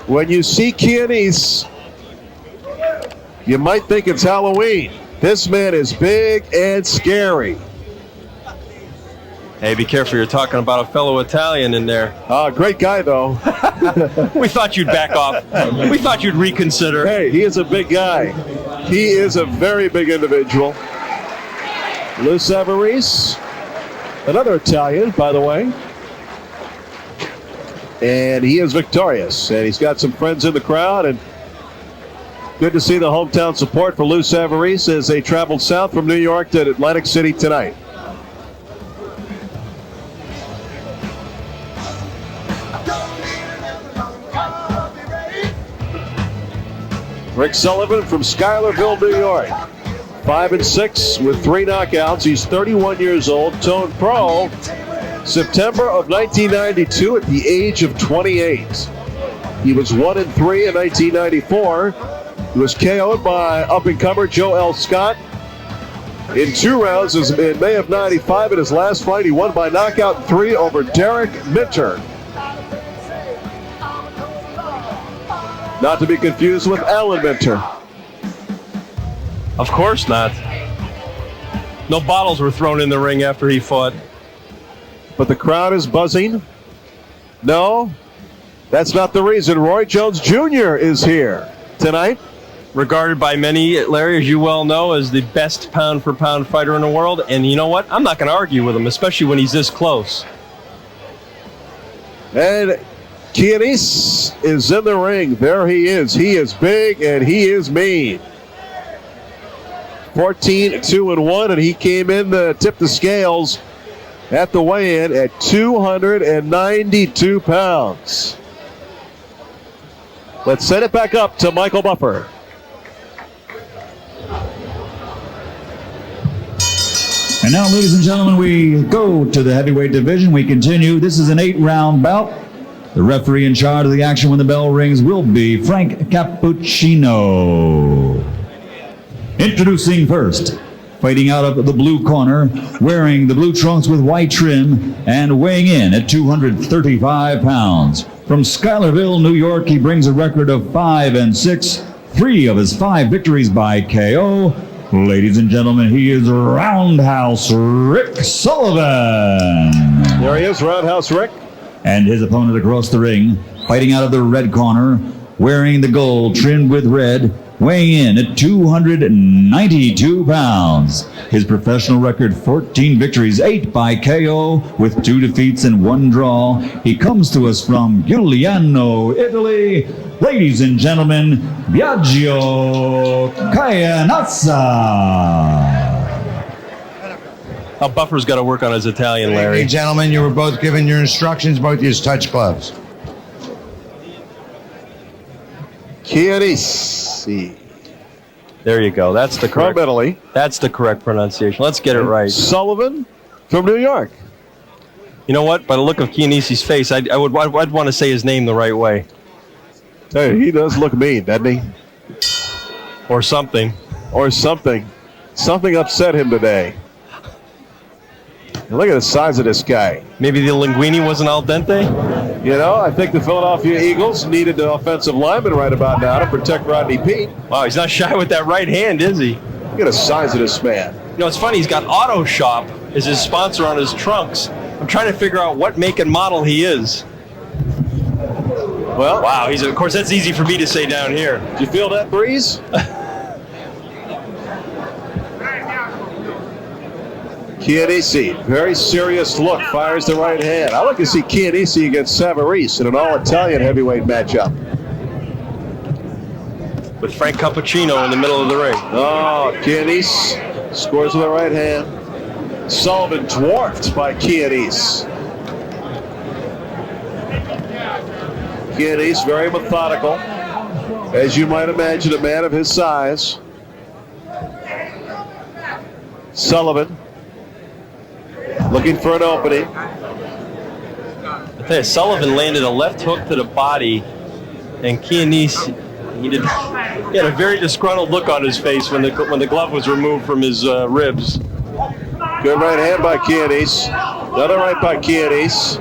When you see Chianese, you might think it's Halloween. This man is big and scary. Hey, be careful. You're talking about a fellow Italian in there. Great guy, though. We thought you'd back off. We thought you'd reconsider. Hey, he is a big guy. He is a very big individual. Lou Savarese, another Italian, by the way. And he is victorious. And he's got some friends in the crowd. And good to see the hometown support for Lou Savarese as they traveled south from New York to Atlantic City tonight. Rick Sullivan from Schuylerville, New York. 5-6 with 3 knockouts. He's 31 years old. Turned pro September of 1992 at the age of 28. He was 1-3 in 1994. He was KO'd by up-and-comer Joe L. Scott in 2 rounds in May of 95. In his last fight, he won by knockout in 3 over Derek Minter. Not to be confused with Alan Minter. Of course not. No bottles were thrown in the ring after he fought. But the crowd is buzzing. No, that's not the reason. Roy Jones Jr. is here tonight. Regarded by many, Larry, as you well know, as the best pound-for-pound fighter in the world. And you know what? I'm not going to argue with him, especially when he's this close. And Chianese is in the ring. There he is. He is big and he is mean. 14-2-1, and he came in to tip the scales at the weigh-in at 292 pounds. Let's set it back up to Michael Buffer. And now, ladies and gentlemen, we go to the heavyweight division. We continue. This is an 8-round bout. The referee in charge of the action when the bell rings will be Frank Cappuccino. Introducing first, fighting out of the blue corner, wearing the blue trunks with white trim, and weighing in at 235 pounds. From Schuylerville, New York, he brings a record of 5-6, 3 of his 5 victories by KO. Ladies and gentlemen, he is Roundhouse Rick Sullivan. There he is, Roundhouse Rick. And his opponent across the ring, fighting out of the red corner, wearing the gold trimmed with red, weighing in at 292 pounds. His professional record, 14 victories, 8 by KO, with 2 defeats and 1 draw. He comes to us from Giuliano, Italy. Ladies and gentlemen, Biagio Chianese. Buffer's got to work on his Italian, Larry. Hey, gentlemen, you were both given your instructions. Both use touch gloves. Chianese. There you go. That's the correct. From Italy. That's the correct pronunciation. Let's get it right. Sullivan from New York. You know what? By the look of Chianese's face, I'd want to say his name the right way. Hey, he does look mean, doesn't he? Or something. Or something. Something upset him today. And look at the size of this guy. Maybe the linguine wasn't al dente? You know, I think the Philadelphia Eagles needed an offensive lineman right about now to protect Rodney Peete. Wow, he's not shy with that right hand, is he? Look at the size of this man. You know, it's funny. He's got Auto Shop as his sponsor on his trunks. I'm trying to figure out what make and model he is. Well, wow, of course, that's easy for me to say down here. Do you feel that breeze? Chianese, very serious look, fires the right hand. I like to see Chianese against Savarese in an all-Italian heavyweight matchup. With Frank Cappuccino in the middle of the ring. Oh, Chianese scores with the right hand. Sullivan dwarfed by Chianese. Chianese very methodical, as you might imagine, a man of his size. Sullivan looking for an opening. I tell you, Sullivan landed a left hook to the body, and Chianese, he had a very disgruntled look on his face when the glove was removed from his ribs. Good right hand by Chianese. Another right by Chianese.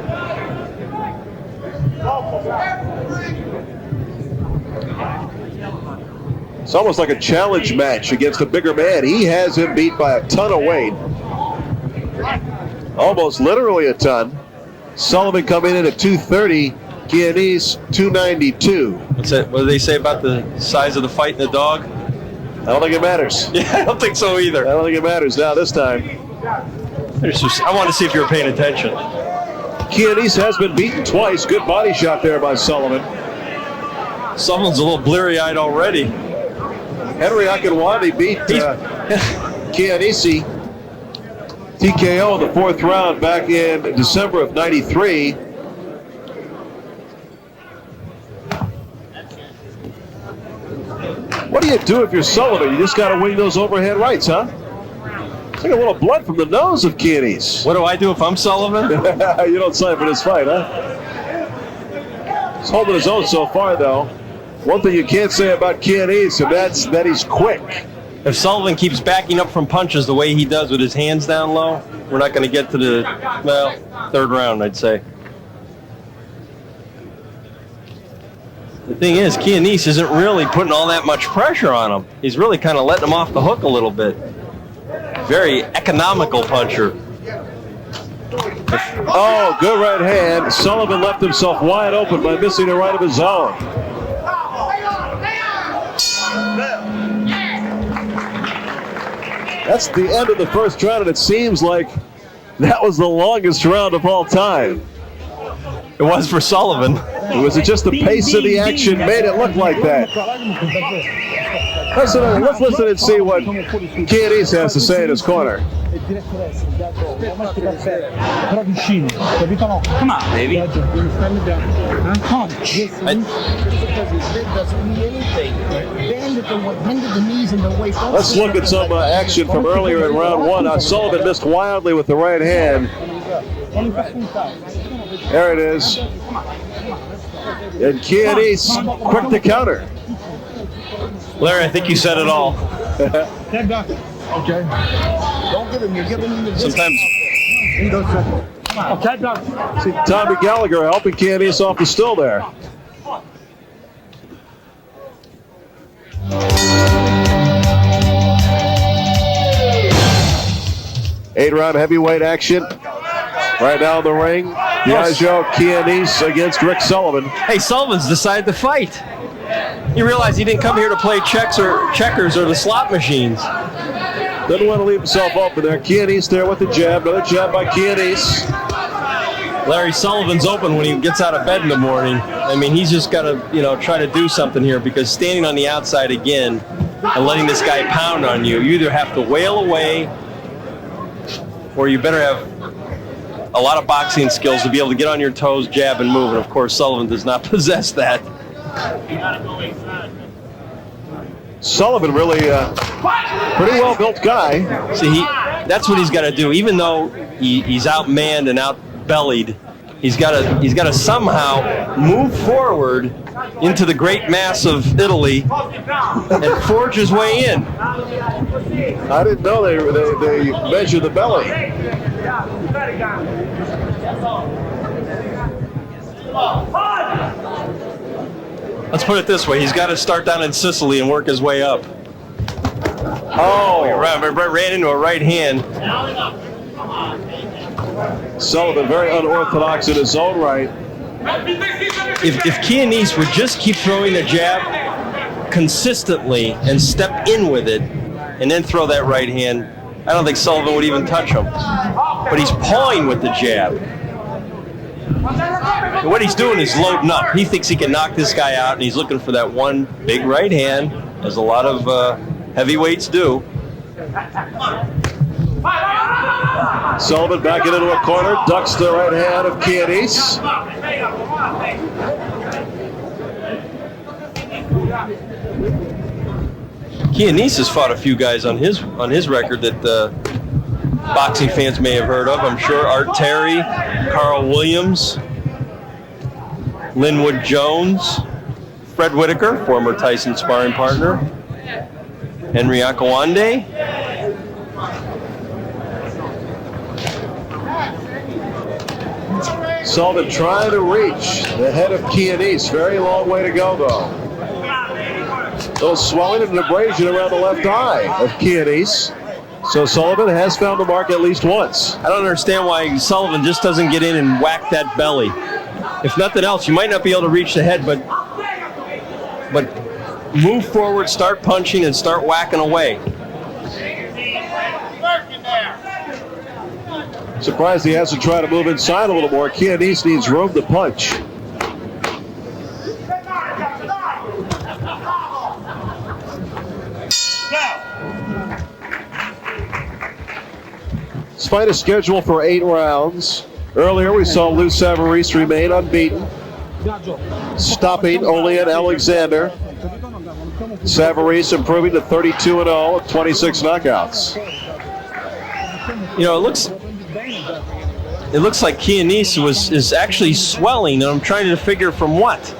It's almost like a challenge match against a bigger man. He has him beat by a ton of weight. Almost literally a ton. Sullivan coming in at 230. Chianese 292. What do they say about the size of the fight in the dog? I don't think it matters. Yeah, I don't think so either. I don't think it matters now this time. I want to see if you're paying attention. Chianese has been beaten twice. Good body shot there by Sullivan. Sullivan's a little bleary-eyed already. Henry Akinwande beat Chianese TKO in the 4th round back in December of '93. What do you do if you're Sullivan? You just got to wing those overhead rights, huh? It's like a little blood from the nose of Chianese. What do I do if I'm Sullivan? You don't sign for this fight, huh? He's holding his own so far, though. One thing you can't say about Chianese, and that's that he's quick. If Sullivan keeps backing up from punches the way he does with his hands down low, we're not going to get to the, 3rd round, I'd say. The thing is, Chianese isn't really putting all that much pressure on him. He's really kind of letting him off the hook a little bit. Very economical puncher. Oh, good right hand. Sullivan left himself wide open by missing a right of his own. That's the end of the 1st round, and it seems like that was the longest round of all time. It was for Sullivan. Was it just the pace of the action made it look like that? Let's listen and see what Chianese has to say in his corner. Maybe. Let's look at some action from earlier in round 1. Sullivan missed wildly with the right hand. There it is. And Chianese quick to counter. Larry, I think you said it all. Okay. Don't give him. You're giving him the Sometimes. See Tommy Gallagher helping Chianese off the stool there. Eight-round heavyweight action. Right now in the ring, Biagio Chianese against Rick Sullivan. Hey, Sullivan's decided to fight. You realize he didn't come here to play checkers or the slot machines. Doesn't want to leave himself open there. Chianese there with the jab. Another jab by Chianese. Larry Sullivan's open when he gets out of bed in the morning. I mean, he's just got to, try to do something here, because standing on the outside again and letting this guy pound on you, you either have to wail away or you better have a lot of boxing skills to be able to get on your toes, jab, and move. And of course, Sullivan does not possess that. Sullivan really pretty well-built guy. See, that's what he's got to do. Even though he's outmanned and outbellied, he's got to somehow move forward into the great mass of Italy and forge his way in. I didn't know they measure the belly. Let's put it this way. He's got to start down in Sicily and work his way up. Oh, He ran into a right hand. Sullivan very unorthodox in his own right. If Chianese would just keep throwing the jab consistently and step in with it and then throw that right hand, I don't think Sullivan would even touch him. But he's pawing with the jab. And what he's doing is loading up. He thinks he can knock this guy out, and he's looking for that one big right hand, as a lot of heavyweights do. Sullivan backing into a corner, ducks the right hand of Chianese. Chianese has fought a few guys on his record that boxing fans may have heard of. I'm sure Art Terry, Carl Williams, Linwood Jones, Fred Whitaker, former Tyson sparring partner, Henry Akinwande. Sullivan trying to reach the head of Chianese. Very long way to go, though. little swelling and abrasion around the left eye of Chianese. So Sullivan has found the mark at least once. I don't understand why Sullivan just doesn't get in and whack that belly. If nothing else, you might not be able to reach the head, but move forward, start punching, and start whacking away. Surprised he hasn't tried to move inside a little more. Chianese needs room to punch. This fight is scheduled for 8 rounds. Earlier, we saw Lou Savarese remain unbeaten, stopping only at Alexander. Savarese improving to 32-0 with 26 knockouts. You know, it looks like Chianese is actually swelling, and I'm trying to figure from what.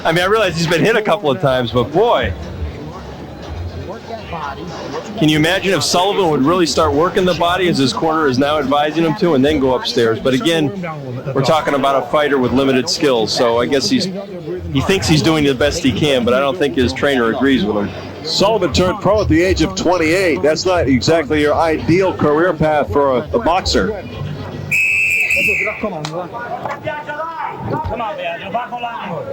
I mean, I realize he's been hit a couple of times, but boy. Can you imagine if Sullivan would really start working the body as his corner is now advising him to, and then go upstairs? But again, we're talking about a fighter with limited skills, so I guess he thinks he's doing the best he can, but I don't think his trainer agrees with him. Sullivan turned pro at the age of 28. That's not exactly your ideal career path for a boxer. Come on, Biagio, va con l'angolo.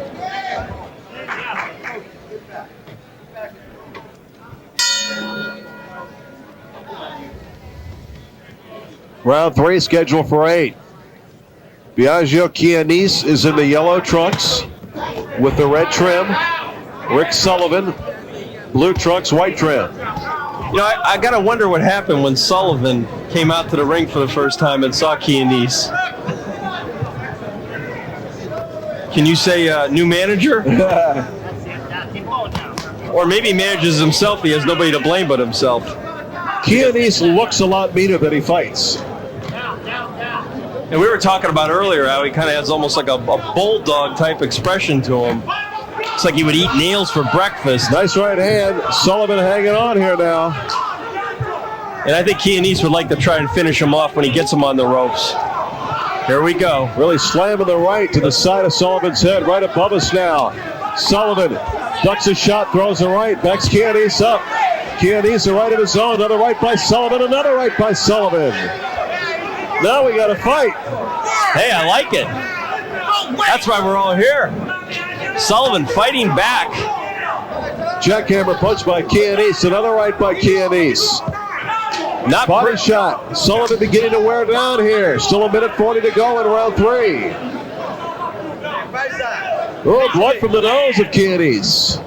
Round 3 scheduled for 8. Biagio Chianese is in the yellow trunks with the red trim. Rick Sullivan, blue trunks, white trim. You know, I got to wonder what happened when Sullivan came out to the ring for the first time and saw Chianese. Can you say new manager? Or maybe he manages himself. He has nobody to blame but himself. Chianese looks a lot meaner than he fights. And we were talking about earlier how he kind of has almost like a bulldog type expression to him. It's like he would eat nails for breakfast. Nice right hand. Sullivan hanging on here now. And I think Chianese would like to try and finish him off when he gets him on the ropes. Here we go. Really slamming the right to the side of Sullivan's head, right above us now. Sullivan ducks a shot, throws a right, backs Chianese up. Chianese a right of his own, another right by Sullivan, another right by Sullivan. Now we got a fight. Hey, I like it. That's why we're all here. Sullivan fighting back. Jackhammer punch by Chianese, another right by Chianese. Not body shot. Sullivan beginning to wear down here. Still a minute 40 to go in round 3. Oh, blood from the nose of Chianese.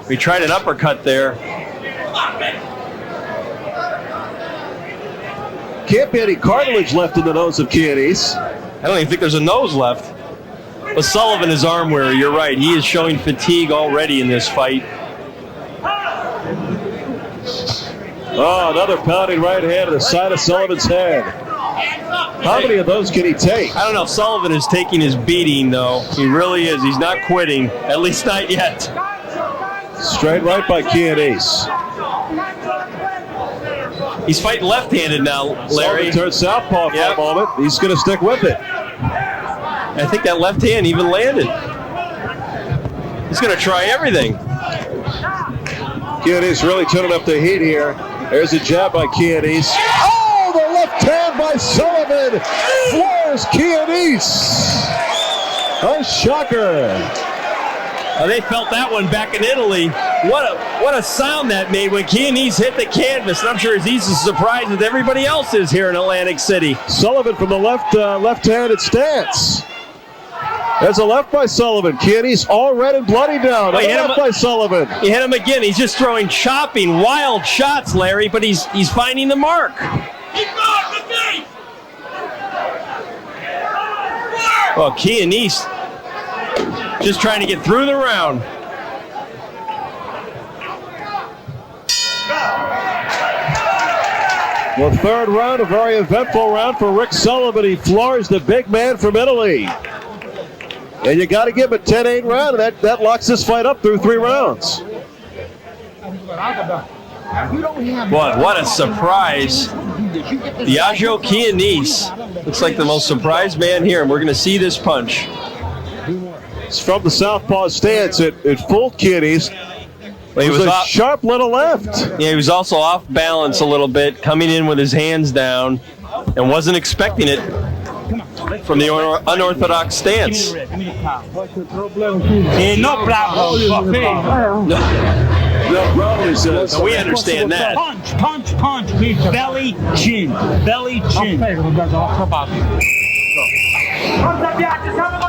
We tried an uppercut there. Can't be any cartilage left in the nose of Chianese. I don't even think there's a nose left. But Sullivan is arm weary. You're right. He is showing fatigue already in this fight. Oh, another pounding right hand to the side of Sullivan's head. How many of those can he take? I don't know. Sullivan is taking his beating, though. He really is. He's not quitting. At least not yet. Straight right by Chianese. He's fighting left-handed now, Larry. Sullivan turns southpaw for a moment. He's going to stick with it. I think that left hand even landed. He's going to try everything. Chianese really turning up the heat here. There's a jab by Chianese. Oh, the left hand by Sullivan floors Chianese. A shocker. Oh, they felt that one back in Italy. What a sound that made when Chianese hit the canvas. And I'm sure he's as surprised as everybody else is here in Atlantic City. Sullivan from the left-handed stance. There's a left by Sullivan. Chianese all red and bloody down. Left by Sullivan. He hit him again. He's just throwing chopping, wild shots, Larry, but he's finding the mark. Well, Chianese just trying to get through the round. Well, third round, a very eventful round for Rick Sullivan. He floors the big man from Italy. And you got to give him a 10-8 round, and that locks this fight up through 3 rounds. Boy, what a surprise. Biagio Chianese looks like the most surprised man here, and we're going to see this punch. It's from the southpaw stance. It fooled Chianese. Well, It was a sharp little left. Yeah, he was also off balance a little bit, coming in with his hands down, and wasn't expecting it from the unorthodox stance. No problem. No problem, he says. So we understand that. Punch. Belly, chin.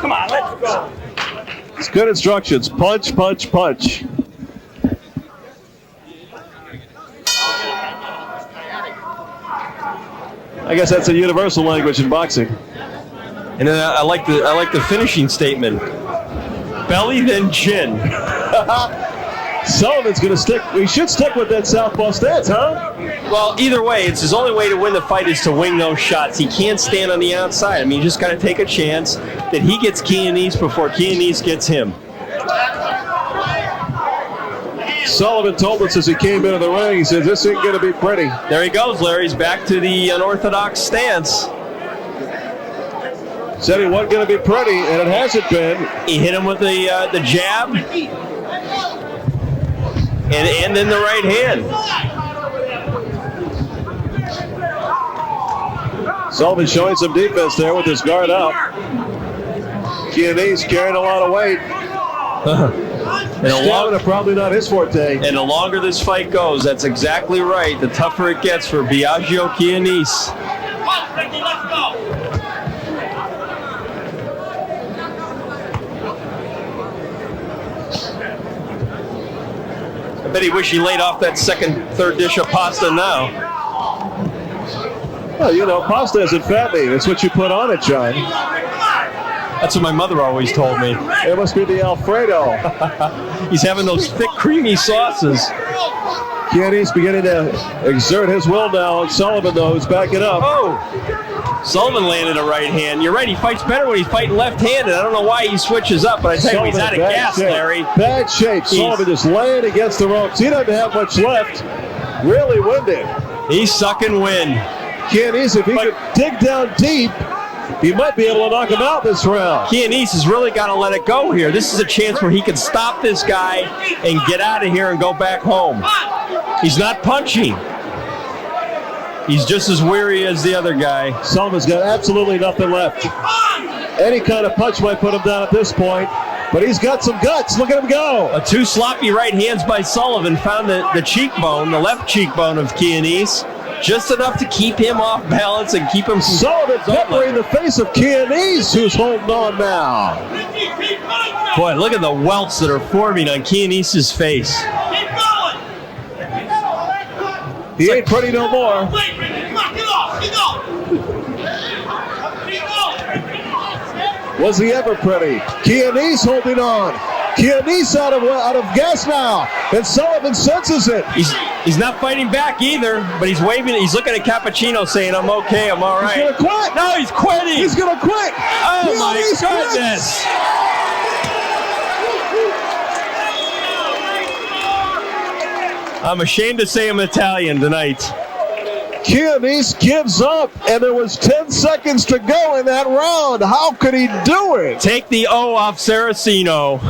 Come on, let's go. It's good instructions. Punch. I guess that's a universal language in boxing. And then I like the finishing statement. Belly, then chin. Sullivan's going to stick. We should stick with that southpaw stance, huh? Well, either way, it's his only way to win the fight is to wing those shots. He can't stand on the outside. I mean, you just got to take a chance that he gets Chianese before Chianese gets him. Sullivan told us as he came into the ring, he says, this ain't going to be pretty. There he goes, Larry. He's back to the unorthodox stance. Said he wasn't going to be pretty, and it hasn't been. He hit him with the jab. And then the right hand. Sullivan showing some defense there with his guard up. Chianese carrying a lot of weight. Stamina probably not his forte. And the longer this fight goes, that's exactly right. The tougher it gets for Biagio Chianese. I bet he wish he laid off that third dish of pasta now. Well, you know, pasta isn't fattening. It's what you put on it, John. That's what my mother always told me. It must be the Alfredo. He's having those thick, creamy sauces. Chianese beginning to exert his will now, and Sullivan, though, is backing up. Oh! Sullivan landed a right hand. You're right, he fights better when he's fighting left-handed. I don't know why he switches up, but I tell you, he's out of gas, Larry. Bad shape. Sullivan just laying against the ropes. He doesn't have much left. Really winded. He's sucking wind. Chianese, if he could dig down deep, he might be able to knock him out this round. Chianese has really got to let it go here. This is a chance where he can stop this guy and get out of here and go back home. He's not punching. He's just as weary as the other guy. Sullivan's got absolutely nothing left. Any kind of punch might put him down at this point, but he's got some guts. Look at him go. Two sloppy right hands by Sullivan found the cheekbone, the left cheekbone of Chianese, just enough to keep him off balance and keep him from Sullivan peppering the face of Chianese, who's holding on now. Boy, look at the welts that are forming on Chianese's face. He ain't pretty no more. Was he ever pretty? Chianese holding on. Chianese out of gas now, and Sullivan senses it. He's not fighting back either, but he's waving. He's looking at Cappuccino saying, "I'm okay, I'm all right." He's gonna quit. No, he's quitting. He's gonna quit. Oh Chianese my goodness! Quits. I'm ashamed to say I'm Italian tonight. Chianese gives up, and there was 10 seconds to go in that round. How could he do it? Take the O off Saraceno.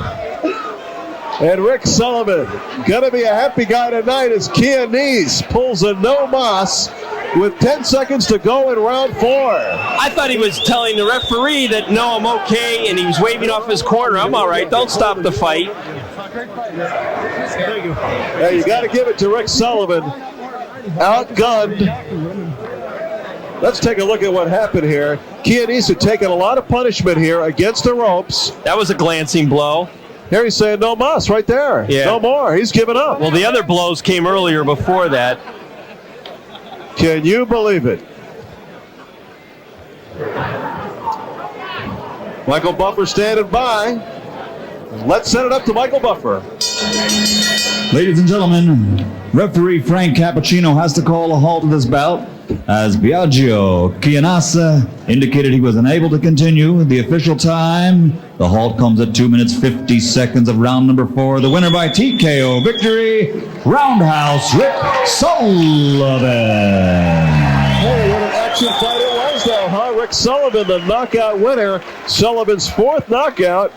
And Rick Sullivan, gonna be a happy guy tonight as Chianese pulls a no mas with 10 seconds to go in round 4. I thought he was telling the referee that, no, I'm okay, and he was waving off his corner. I'm all right, don't stop the fight. Yeah, you got to give it to Rick Sullivan. Outgunned. Let's take a look at what happened here. Chianese had taken a lot of punishment here against the ropes. That was a glancing blow. Here he's saying no mas right there. Yeah. No more. He's giving up. Well, the other blows came earlier before that. Can you believe it? Michael Buffer standing by. Let's set it up to Michael Buffer. Ladies and gentlemen, referee Frank Cappuccino has to call a halt to this bout as Biagio Chianese indicated he was unable to continue. The official time, the halt comes at 2 minutes 50 seconds of round number 4. The winner by TKO victory, Roundhouse Rick Sullivan. Hey, what an action fight it was though, huh? Rick Sullivan, the knockout winner. Sullivan's 4th knockout.